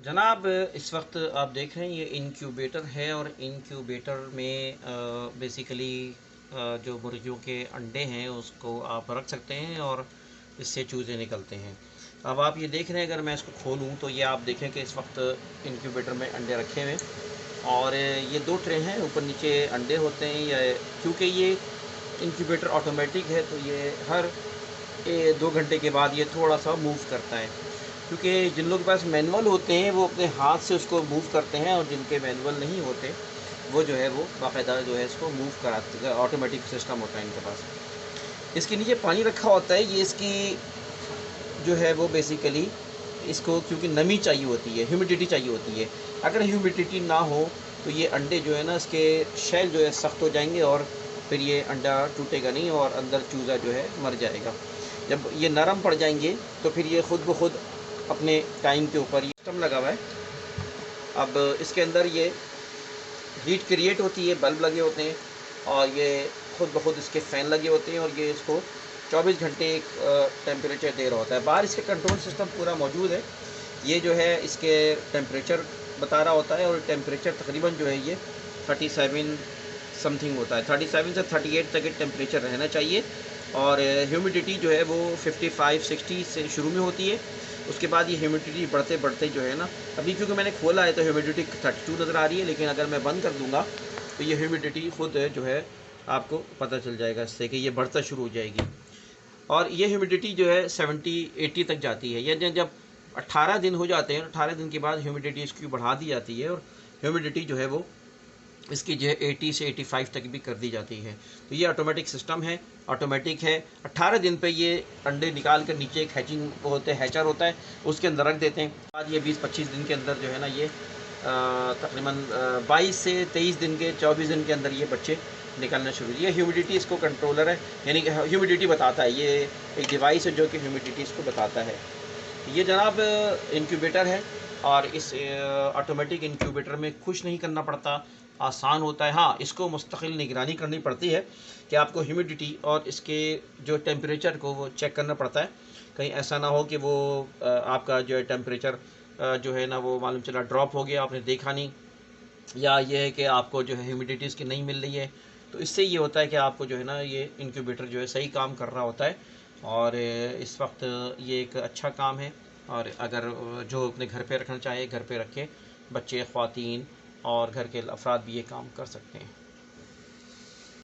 जनाब, इस वक्त आप देख रहे हैं ये इनक्यूबेटर है और इनक्यूबेटर में बेसिकली जो मुर्गियों के अंडे हैं उसको आप रख सकते हैं और इससे चूज़े निकलते हैं। अब आप ये देख रहे हैं, अगर मैं इसको खोलूँ तो ये आप देखें कि इस वक्त इनक्यूबेटर में अंडे रखे हुए हैं और ये 2 ट्रे हैं, ऊपर नीचे अंडे होते हैं। या क्योंकि ये इनक्यूबेटर ऑटोमेटिक है तो ये हर 2 घंटे के बाद ये थोड़ा सा मूव करता है, क्योंकि जिन लोगों के पास मैनुअल होते हैं वो अपने हाथ से उसको मूव करते हैं और जिनके मैनुअल नहीं होते वो जो है वो बाकायदा जो है इसको मूव कराते हैं। ऑटोमेटिक सिस्टम होता है इनके पास। इसके नीचे पानी रखा होता है, ये इसकी जो है वो बेसिकली इसको क्योंकि नमी चाहिए होती है, ह्यूमिडिटी चाहिए होती है। अगर ह्यूमिडिटी ना हो तो ये अंडे जो है ना, इसके शेल जो है सख्त हो जाएंगे और फिर ये अंडा टूटेगा नहीं और अंदर चूज़ा जो है मर जाएगा। जब ये नरम पड़ जाएंगे तो फिर ये ख़ुद ब खुद अपने टाइम के ऊपर ये सिस्टम लगा हुआ है। अब इसके अंदर ये हीट क्रिएट होती है, बल्ब लगे होते हैं और ये ख़ुद ब खुद इसके फ़ैन लगे होते हैं और ये इसको 24 घंटे एक टेम्परेचर दे रहा होता है। बाहर इसके कंट्रोल सिस्टम पूरा मौजूद है। ये जो है इसके टेम्परेचर बता रहा होता है और टेम्परेचर तकरीबन जो है ये 37 समथिंग होता है। 37 से 38 तक टेम्परेचर रहना चाहिए और ह्यूमिडिटी जो है वो 55-60 से शुरू में होती है। उसके बाद ये ह्यूमिडिटी बढ़ते बढ़ते जो है ना, अभी क्योंकि मैंने खोला है तो ह्यूमिडिटी 32 नज़र आ रही है, लेकिन अगर मैं बंद कर दूंगा तो ये ह्यूमिडिटी खुद जो है आपको पता चल जाएगा इससे कि ये बढ़ता शुरू हो जाएगी। और ये ह्यूमिडिटी जो है 70-80 तक जाती है। या जब 18 दिन हो जाते हैं, 18 दिन के बाद ह्यूमिडिटी इसकी बढ़ा दी जाती है और ह्यूमिडिटी जो है वो इसकी जो है 80 से 85 तक भी कर दी जाती है। तो ये ऑटोमेटिक सिस्टम है, ऑटोमेटिक है। 18 दिन पे ये अंडे निकाल कर नीचे एक हैचिंग होते हैं, हैचर होता है, उसके अंदर रख देते हैं। बाद ये 20-25 दिन के अंदर जो है ना ये तकरीबन 22 से 23 दिन के 24 दिन के अंदर ये बच्चे निकलना शुरू। ये ह्यूमिडिटी इसको कंट्रोलर है, यानी कि ह्यूमिडिटी बताता है। ये एक डिवाइस है जो कि ह्यूमिडिटी इसको बताता है। ये जनाब इंक्यूबेटर है और इस ऑटोमेटिक इंक्यूबेटर में कुछ नहीं करना पड़ता, आसान होता है। हाँ, इसको मुस्तकिल निगरानी करनी पड़ती है कि आपको ह्यूमिडिटी और इसके जो टेम्परेचर को वो चेक करना पड़ता है। कहीं ऐसा ना हो कि वो आपका जो है टेम्परेचर जो है ना वो मालूम चला ड्रॉप हो गया, आपने देखा नहीं, या ये है कि आपको जो है ह्यूमिडिटी इसकी नहीं मिल रही है। तो इससे ये होता है कि आपको जो है ना ये इंक्यूबेटर जो है सही काम कर रहा होता है और इस वक्त ये एक अच्छा काम है। और अगर जो अपने घर पे रखना चाहे घर पे रखे, बच्चे, ख़वातीन और घर के अफराद भी ये काम कर सकते हैं।